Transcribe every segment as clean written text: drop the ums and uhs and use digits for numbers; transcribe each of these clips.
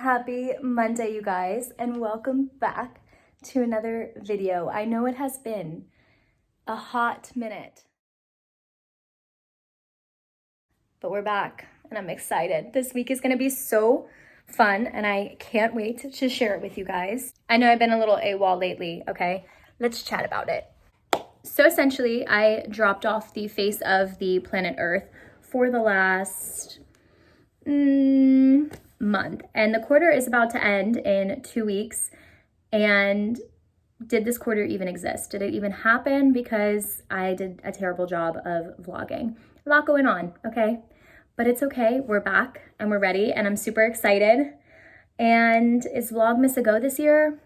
Happy Monday, you guys, and welcome back to another video. I know it has been a hot minute, but we're back and I'm excited. This week is gonna be so fun and I can't wait to share it with you guys. I know I've been a little AWOL lately, okay? Let's chat about it. So essentially, I dropped off the face of the planet Earth for the last month, and the quarter is about to end in 2 weeks. And did this quarter even exist? Did it even happen? Because I did a terrible job of vlogging. A lot going on, okay? But it's okay, we're back and we're ready and I'm super excited. And is Vlogmas a go this year?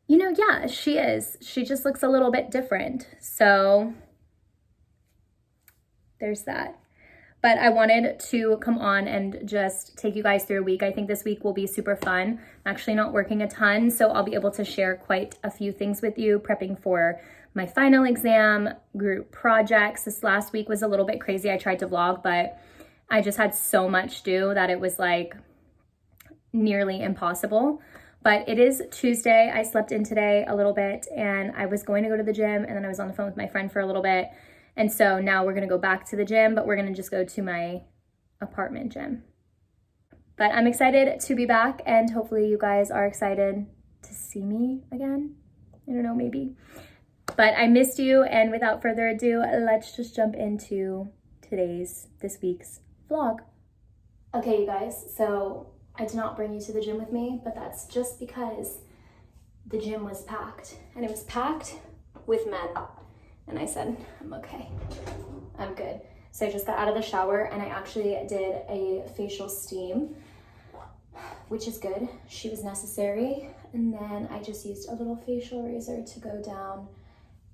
You know, yeah, she is. She just looks a little bit different. So there's that. But I wanted to come on and just take you guys through a week. I think this week will be super fun. I'm actually not working a ton, so I'll be able to share quite a few things with you, prepping for my final exam, group projects. This last week was a little bit crazy. I tried to vlog, but I just had so much due that it was like nearly impossible. But it is Tuesday. I slept in today a little bit and I was going to go to the gym and then I was on the phone with my friend for a little bit. And so now we're gonna go back to the gym, but we're gonna just go to my apartment gym. But I'm excited to be back and hopefully you guys are excited to see me again. I don't know, maybe. But I missed you, and without further ado, let's just jump into this week's vlog. Okay, you guys, so I did not bring you to the gym with me, but that's just because the gym was packed, and it was packed with men. And I said, I'm okay, I'm good. So I just got out of the shower and I actually did a facial steam, which is good. She was necessary. And then I just used a little facial razor to go down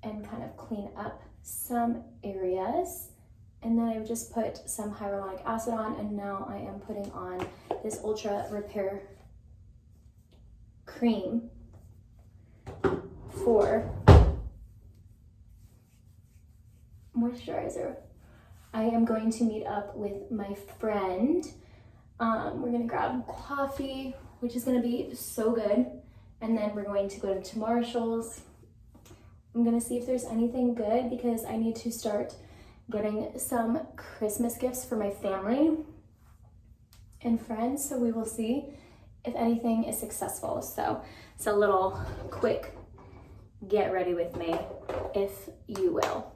and kind of clean up some areas. And then I just put some hyaluronic acid on, and now I am putting on this Ultra Repair cream for moisturizer. I am going to meet up with my friend. We're gonna grab coffee, which is gonna be so good. And then we're going to go to Marshall's. I'm gonna see if there's anything good because I need to start getting some Christmas gifts for my family and friends. So we will see if anything is successful. So it's a little quick get ready with me, if you will.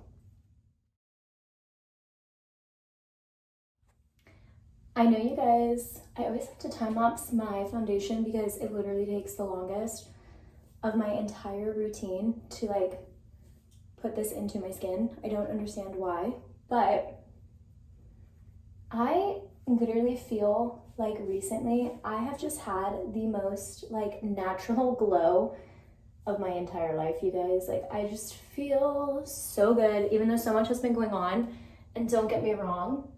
I know you guys, I always have to time lapse my foundation because it literally takes the longest of my entire routine to like put this into my skin. I don't understand why, but I literally feel like recently I have just had the most like natural glow of my entire life, you guys. Like I just feel so good, even though so much has been going on. And don't get me wrong,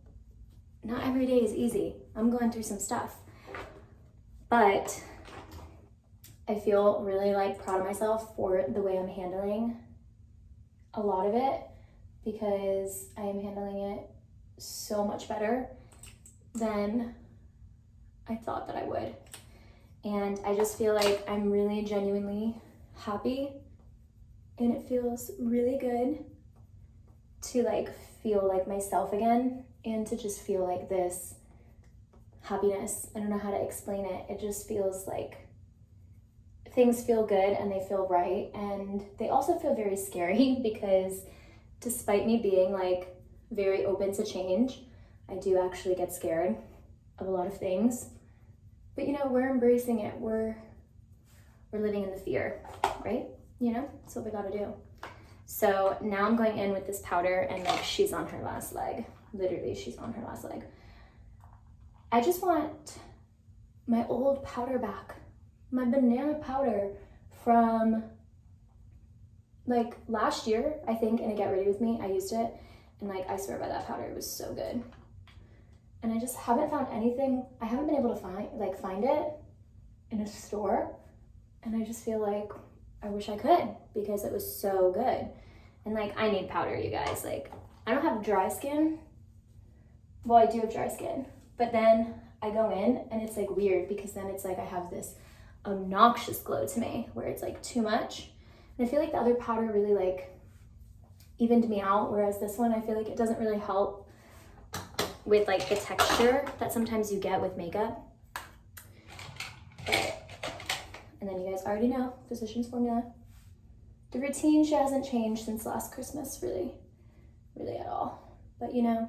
not every day is easy. I'm going through some stuff, but I feel really like proud of myself for the way I'm handling a lot of it, because I am handling it so much better than I thought that I would. And I just feel like I'm really genuinely happy, and it feels really good to like feel like myself again and to just feel like this happiness. I don't know how to explain it. It just feels like things feel good and they feel right, and they also feel very scary because despite me being like very open to change, I do actually get scared of a lot of things. But you know, we're embracing it. We're living in the fear, right? You know, that's what we gotta do. So now I'm going in with this powder and like she's on her last leg. Literally, she's on her last leg. I just want my old powder back. My banana powder from like last year, I think, in a Get Ready With Me. I used it and like I swear by that powder, it was so good. And I just haven't found anything. I haven't been able to find it in a store. And I just feel like I wish I could because it was so good. And like I need powder, you guys. Like I don't have dry skin. Well, I do have dry skin, but then I go in and it's like weird because then it's like I have this obnoxious glow to me where it's like too much. And I feel like the other powder really like evened me out, whereas this one I feel like it doesn't really help with like the texture that sometimes you get with makeup. And then you guys already know, Physicians Formula. The routine, she hasn't changed since last Christmas, really at all. But you know,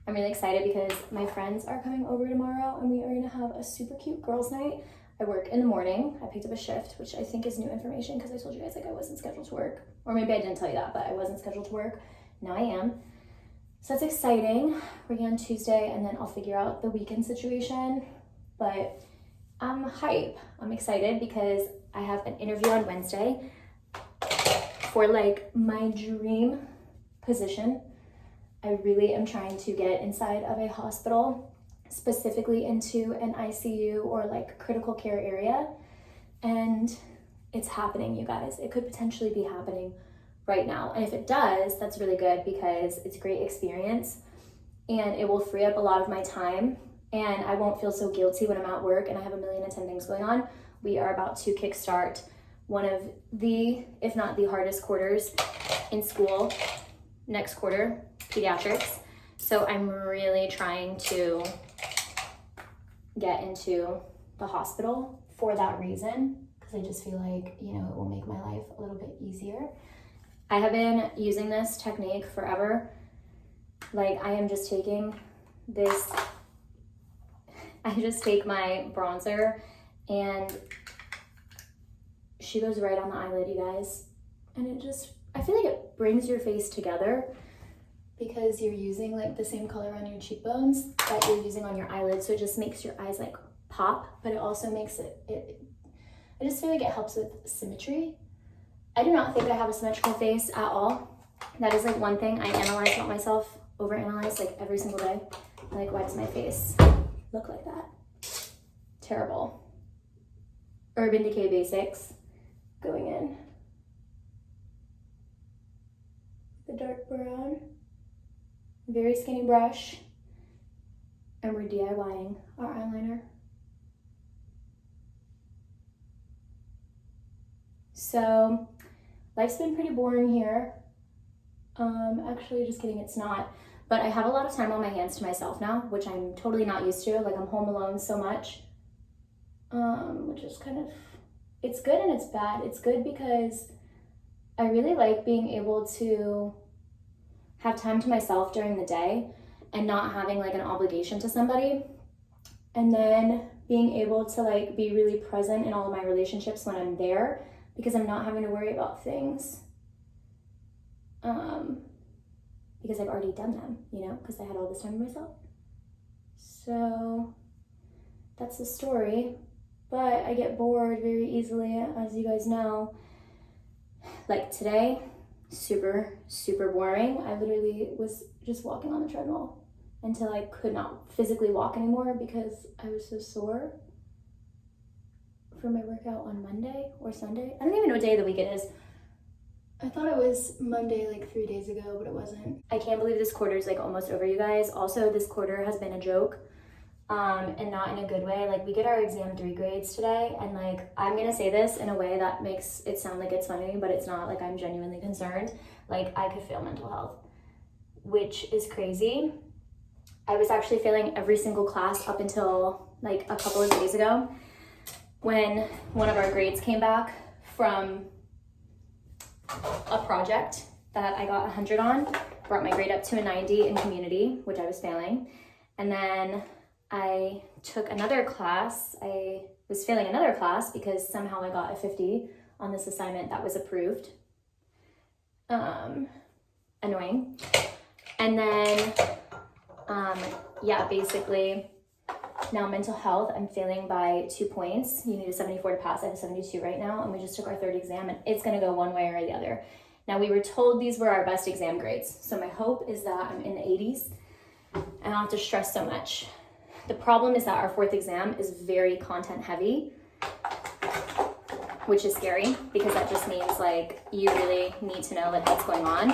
I'm really excited because my friends are coming over tomorrow and we are gonna have a super cute girls' night. I work in the morning. I picked up a shift, which I think is new information because I told you guys like I wasn't scheduled to work. Or maybe I didn't tell you that, but I wasn't scheduled to work. Now I am. So that's exciting. We're going on Tuesday and then I'll figure out the weekend situation. But I'm hype. I'm excited because I have an interview on Wednesday for like my dream position. I really am trying to get inside of a hospital, specifically into an ICU or like critical care area. And it's happening, you guys. It could potentially be happening right now. And if it does, that's really good because it's a great experience and it will free up a lot of my time and I won't feel so guilty when I'm at work and I have 1,000,010 things going on. We are about to kickstart one of the, if not the hardest quarters in school next quarter, pediatrics. So I'm really trying to get into the hospital for that reason because I just feel like, you know, it will make my life a little bit easier. I have been using this technique forever. Like I am just taking this, I just take my bronzer and she goes right on the eyelid, you guys. And it just, I feel like it brings your face together because you're using like the same color on your cheekbones that you're using on your eyelids. So it just makes your eyes like pop, but it also makes I just feel like it helps with symmetry. I do not think I have a symmetrical face at all. That is like one thing I analyze about myself, overanalyze like every single day. I'm like, why does my face look like that? Terrible. Urban Decay Basics going in. The dark brown. Very skinny brush. And we're DIYing our eyeliner. So, life's been pretty boring here. Actually, just kidding, it's not. But I have a lot of time on my hands to myself now, which I'm totally not used to. Like, I'm home alone so much. Which is kind of, it's good and it's bad. It's good because I really like being able to have time to myself during the day and not having like an obligation to somebody. And then being able to like be really present in all of my relationships when I'm there because I'm not having to worry about things. Because I've already done them, you know, because I had all this time to myself. So that's the story. But I get bored very easily, as you guys know. Like today, super boring. I literally was just walking on the treadmill until I could not physically walk anymore because I was so sore for my workout on Monday or Sunday. I don't even know what day of the week it is. I thought it was Monday like 3 days ago, but it wasn't. I can't believe this quarter is like almost over, you guys. Also, this quarter has been a joke, and not in a good way. Like we get our exam 3 grades today, and like I'm gonna say this in a way that makes it sound like it's funny, but it's not. Like I'm genuinely concerned. Like I could fail mental health, which is crazy. I was actually failing every single class up until like a couple of days ago when one of our grades came back from a project that I got 100 on, brought my grade up to a 90 in community, which I was failing. And then I took another class. I was failing another class because somehow I got a 50 on this assignment that was approved. Annoying. And then, yeah, basically now mental health, I'm failing by 2 points. You need a 74 to pass. I have a 72 right now, and we just took our 3rd exam, and it's gonna go one way or the other. Now, we were told these were our best exam grades, so my hope is that I'm in the 80s, and I don't have to stress so much. The problem is that our 4th exam is very content heavy, which is scary, because that just means, like, you really need to know, like, what's going on.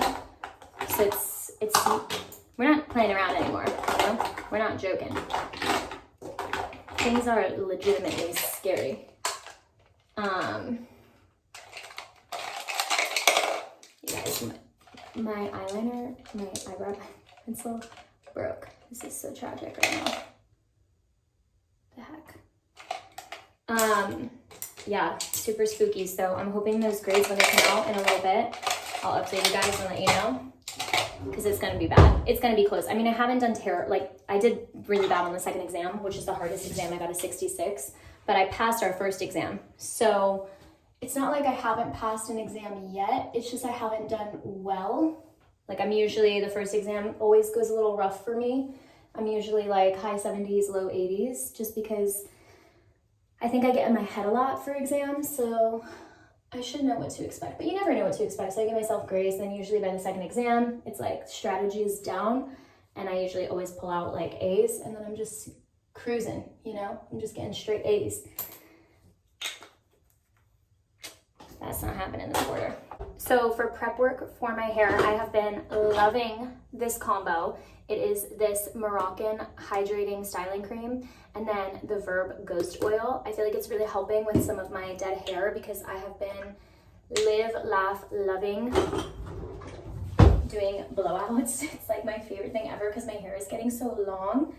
So it's we're not playing around anymore, you know? We're not joking. things are legitimately scary. You guys, my eyeliner, my eyebrow pencil broke. This is so tragic right now. The heck. Yeah, super spooky. So I'm hoping those grades, when they come out in a little bit, I'll update you guys and let you know, because it's gonna be bad. It's gonna be close. I mean, I haven't done like I did really bad on the second exam, which is the hardest exam. I got a 66, but I passed our first exam. So it's not like I haven't passed an exam yet. It's just I haven't done well. Like I'm usually, the first exam always goes a little rough for me. I'm usually like high 70s, low 80s, just because I think I get in my head a lot for exams. So I should know what to expect, but you never know what to expect. So I give myself grace. Then usually by the second exam, it's like strategy is down, and I usually always pull out like A's, and then I'm just cruising, you know? I'm just getting straight A's. That's not happening this quarter. So for prep work for my hair, I have been loving this combo. It is this Moroccan hydrating styling cream and then the Verb Ghost Oil. I feel like it's really helping with some of my dead hair because I have been live, laugh, loving doing blowouts. It's like my favorite thing ever because my hair is getting so long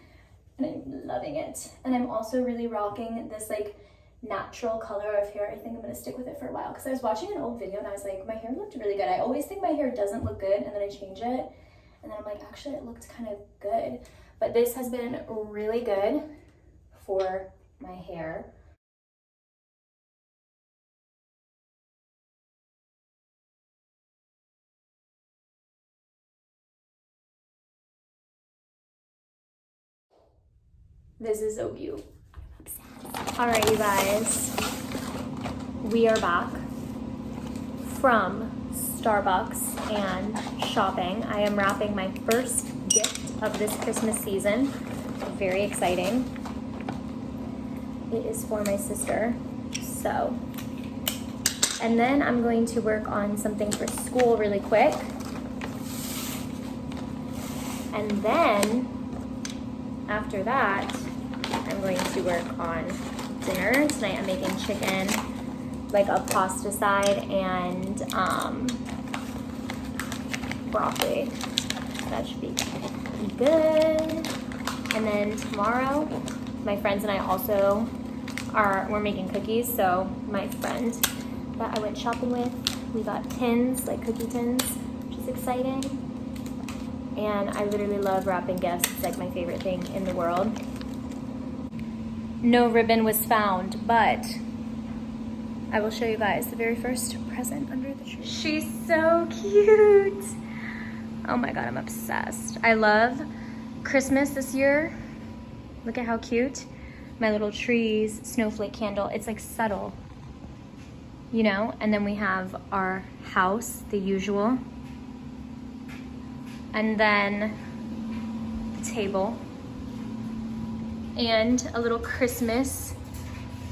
and I'm loving it. And I'm also really rocking this like natural color of hair. I think I'm gonna stick with it for a while because I was watching an old video and I was like, my hair looked really good. I always think my hair doesn't look good and then I change it and then I'm like, actually it looked kind of good. But this has been really good for my hair. This is so cute. All right, you guys, we are back from Starbucks and shopping. I am wrapping my first gift of this Christmas season. Very exciting. It is for my sister. So, and then I'm going to work on something for school really quick. And then after that, I'm going to work on dinner. Tonight I'm making chicken, like a pasta side, and broccoli. That should be good. And then tomorrow, my friends and I also we're making cookies. So my friend that I went shopping with, we got tins, like cookie tins, which is exciting. And I literally love wrapping gifts. It's like my favorite thing in the world. No ribbon was found, but I will show you guys the very first present under the tree. She's so cute. Oh my God, I'm obsessed. I love Christmas this year. Look at how cute. My little trees, snowflake candle. It's like subtle, you know? And then we have our house, the usual. And then the table. And a little Christmas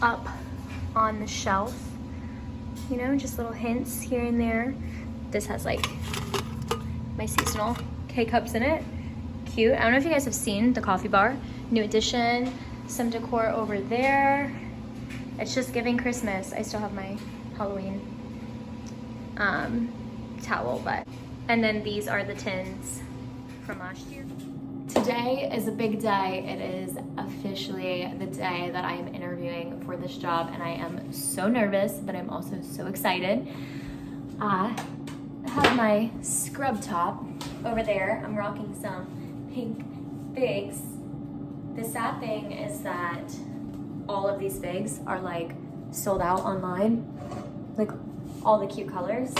up on the shelf. You know, just little hints here and there. This has like my seasonal K-cups in it. Cute. I don't know if you guys have seen the coffee bar. New addition. Some decor over there. It's just giving Christmas. I still have my Halloween towel, but. And then these are the tins from last year. Today is a big day. It is officially the day that I am interviewing for this job, and I am so nervous, but I'm also so excited. I have my scrub top over there. I'm rocking some pink figs. The sad thing is that all of these figs are like sold out online, like all the cute colors,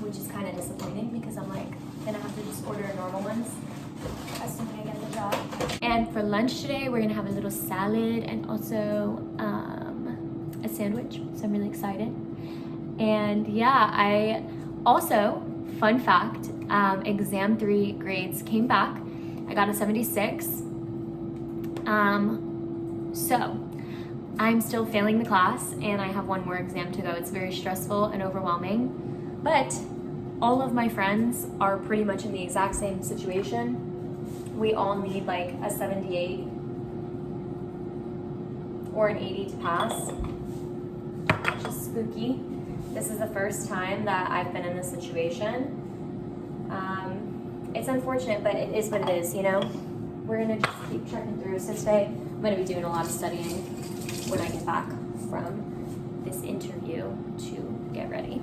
which is kind of disappointing because I'm like gonna have to just order normal ones as soon as I get the job. And for lunch today, we're gonna have a little salad and also a sandwich, so I'm really excited. And yeah, I also, fun fact, exam 3 grades came back. I got a 76. So I'm still failing the class and I have one more exam to go. It's very stressful and overwhelming, but all of my friends are pretty much in the exact same situation. We all need like a 78 or an 80 to pass, which is spooky. This is the first time that I've been in this situation. It's unfortunate, but it is what it is, you know? We're gonna just keep checking through. So today, I'm gonna be doing a lot of studying when I get back from this interview to get ready.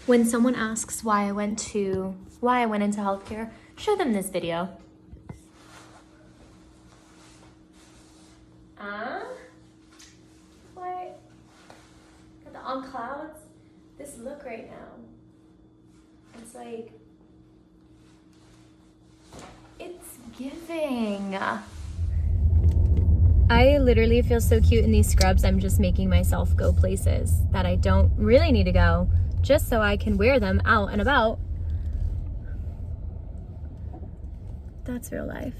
When someone asks why I went into healthcare, show them this video. What? Got the on clouds? This look right now. It's like, it's giving. I literally feel so cute in these scrubs. I'm just making myself go places that I don't really need to go, just so I can wear them out and about. That's real life.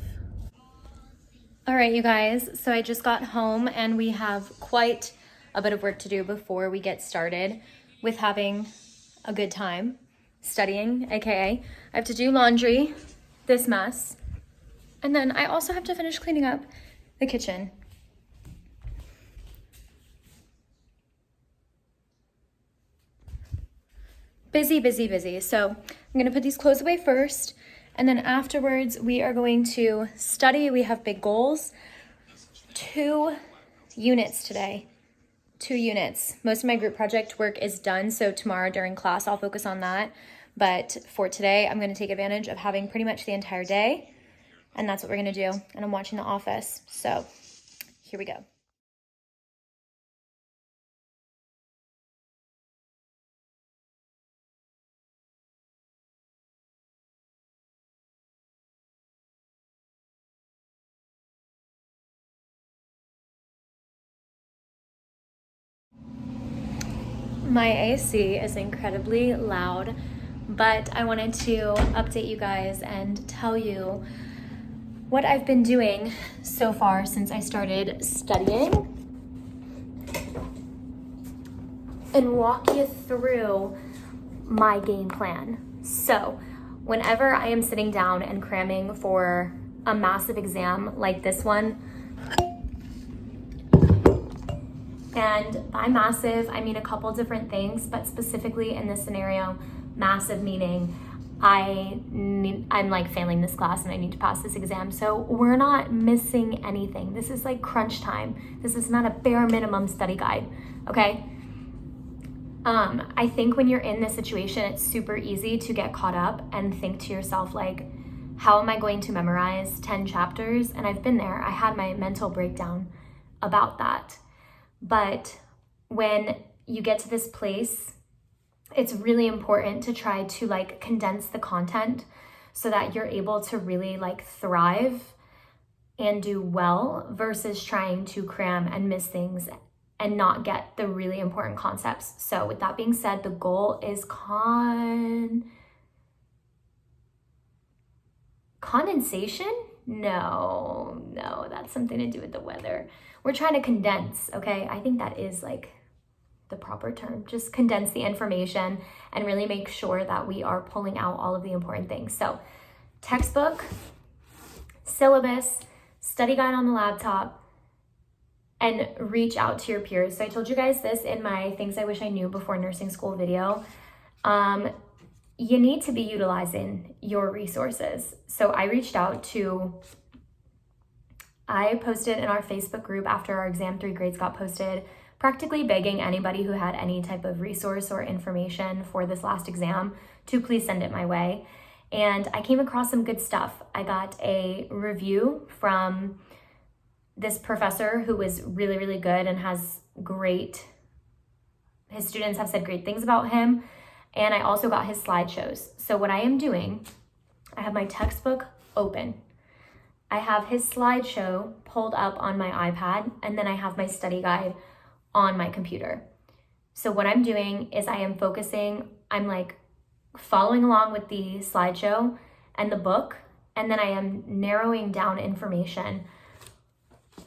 All right, you guys, so I just got home and we have quite a bit of work to do before we get started with having a good time studying, AKA I have to do laundry, this mess, and then I also have to finish cleaning up the kitchen. Busy, busy, busy. So I'm gonna put these clothes away first, and then afterwards we are going to study. We have big goals. 2 units today. 2 units. Most of my group project work is done, so tomorrow during class I'll focus on that. But for today, I'm gonna take advantage of having pretty much the entire day, and that's what we're gonna do. And I'm watching The Office, so here we go. My AC is incredibly loud, but I wanted to update you guys and tell you what I've been doing so far since I started studying and walk you through my game plan. So whenever I am sitting down and cramming for a massive exam like this one, and by massive, I mean a couple different things, but specifically in this scenario, massive meaning I'm like failing this class and I need to pass this exam. So we're not missing anything. This is like crunch time. This is not a bare minimum study guide, okay? I think when you're in this situation, it's super easy to get caught up and think to yourself like, how am I going to memorize 10 chapters? And I've been there. I had my mental breakdown about that. But when you get to this place, it's really important to try to like condense the content so that you're able to really like thrive and do well versus trying to cram and miss things and not get the really important concepts. So with that being said, the goal is condensation? No, that's something to do with the weather. We're trying to condense, okay? I think that is like the proper term. Just condense the information and really make sure that we are pulling out all of the important things. So textbook, syllabus, study guide on the laptop, and reach out to your peers. So I told you guys this in my Things I Wish I Knew Before Nursing School video. You need to be utilizing your resources. So I posted in our Facebook group after our exam 3 grades got posted, practically begging anybody who had any type of resource or information for this last exam to please send it my way. And I came across some good stuff. I got a review from this professor who was really, really good and his students have said great things about him. And I also got his slideshows. So what I am doing, I have my textbook open. I have his slideshow pulled up on my iPad, and then I have my study guide on my computer. So what I'm doing is I'm like following along with the slideshow and the book, and then I am narrowing down information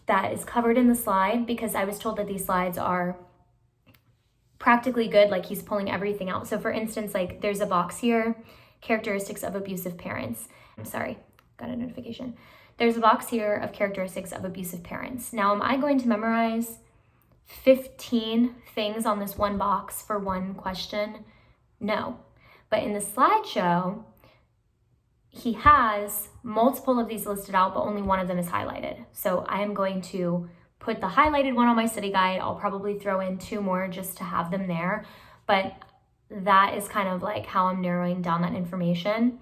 that is covered in the slide because I was told that these slides are practically good, like he's pulling everything out. So for instance, like there's a box here, characteristics of abusive parents. I'm sorry, got a notification. there's a box here of characteristics of abusive parents. Now, am I going to memorize 15 things on this one box for one question? No. But in the slideshow, he has multiple of these listed out, but only one of them is highlighted. So I am going to put the highlighted one on my study guide. I'll probably throw in 2 more just to have them there. But that is kind of like how I'm narrowing down that information.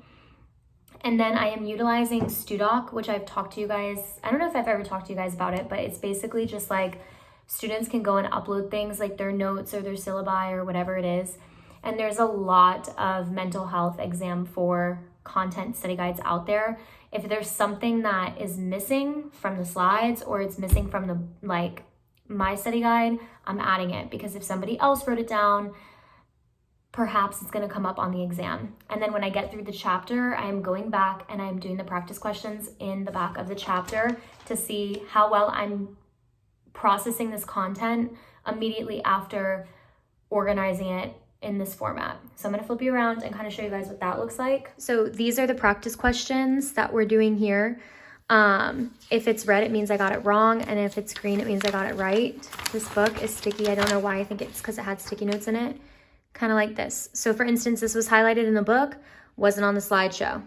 And then I am utilizing StuDoc, which I've talked to you guys. I don't know if I've ever talked to you guys about it, but it's basically just like students can go and upload things like their notes or their syllabi or whatever it is. And there's a lot of mental health exam for content study guides out there. If there's something that is missing from the slides or it's missing from the my study guide, I'm adding it, because if somebody else wrote it down, perhaps it's going to come up on the exam. And then when I get through the chapter, I am going back and I'm doing the practice questions in the back of the chapter to see how well I'm processing this content immediately after organizing it in this format. So I'm going to flip you around and kind of show you guys what that looks like. So these are the practice questions that we're doing here. If it's red, it means I got it wrong. And if it's green, it means I got it right. This book is sticky. I don't know why. I think it's because it had sticky notes in it. Kind of like this. So for instance, this was highlighted in the book, wasn't on the slideshow.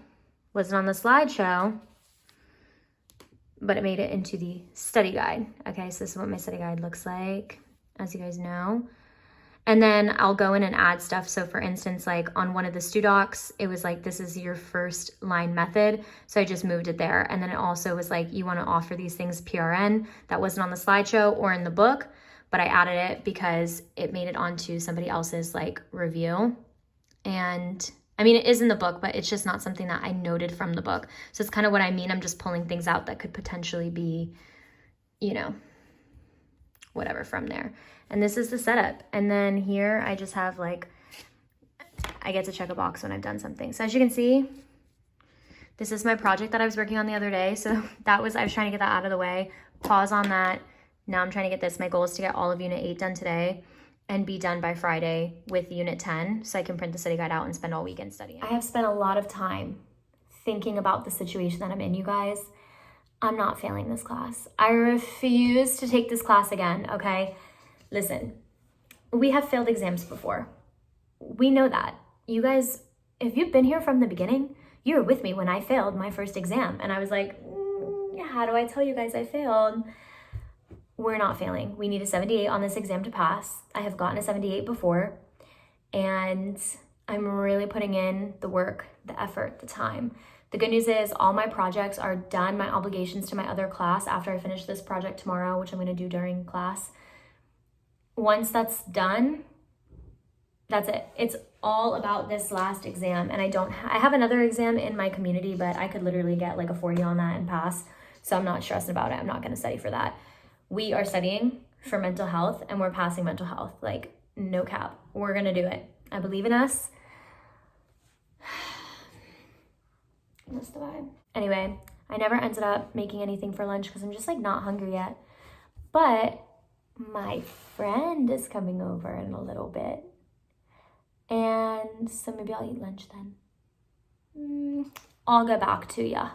Wasn't on the slideshow, but it made it into the study guide. Okay, so this is what my study guide looks like, as you guys know. And then I'll go in and add stuff. So for instance, like on one of the StuDocs, it was like, this is your first line method. So I just moved it there. And then it also was like, you want to offer these things PRN. That wasn't on the slideshow or in the book, but I added it because it made it onto somebody else's like review. And I mean, it is in the book, but it's just not something that I noted from the book. So it's kind of what I mean. I'm just pulling things out that could potentially be, you know, whatever from there. And this is the setup. And then here I just have like, I get to check a box when I've done something. So as you can see, this is my project that I was working on the other day. So that was, I was trying to get that out of the way. Pause on that. Now I'm trying to get this. My goal is to get all of Unit 8 done today and be done by Friday with Unit 10 so I can print the study guide out and spend all weekend studying. I have spent a lot of time thinking about the situation that I'm in, you guys. I'm not failing this class. I refuse to take this class again, okay? Listen, we have failed exams before. We know that. You guys, if you've been here from the beginning, you were with me when I failed my first exam. And I was like, how do I tell you guys I failed? We're not failing. We need a 78 on this exam to pass. I have gotten a 78 before, and I'm really putting in the work, the effort, the time. The good news is all my projects are done, my obligations to my other class after I finish this project tomorrow, which I'm gonna do during class. Once that's done, that's it. It's all about this last exam. And I have another exam in my community, but I could literally get like a 40 on that and pass. So I'm not stressing about it. I'm not gonna study for that. We are studying for mental health and we're passing mental health. Like, no cap. We're gonna do it. I believe in us. That's the vibe. Anyway, I never ended up making anything for lunch because I'm just like not hungry yet. But my friend is coming over in a little bit. And so maybe I'll eat lunch then. I'll get back to ya.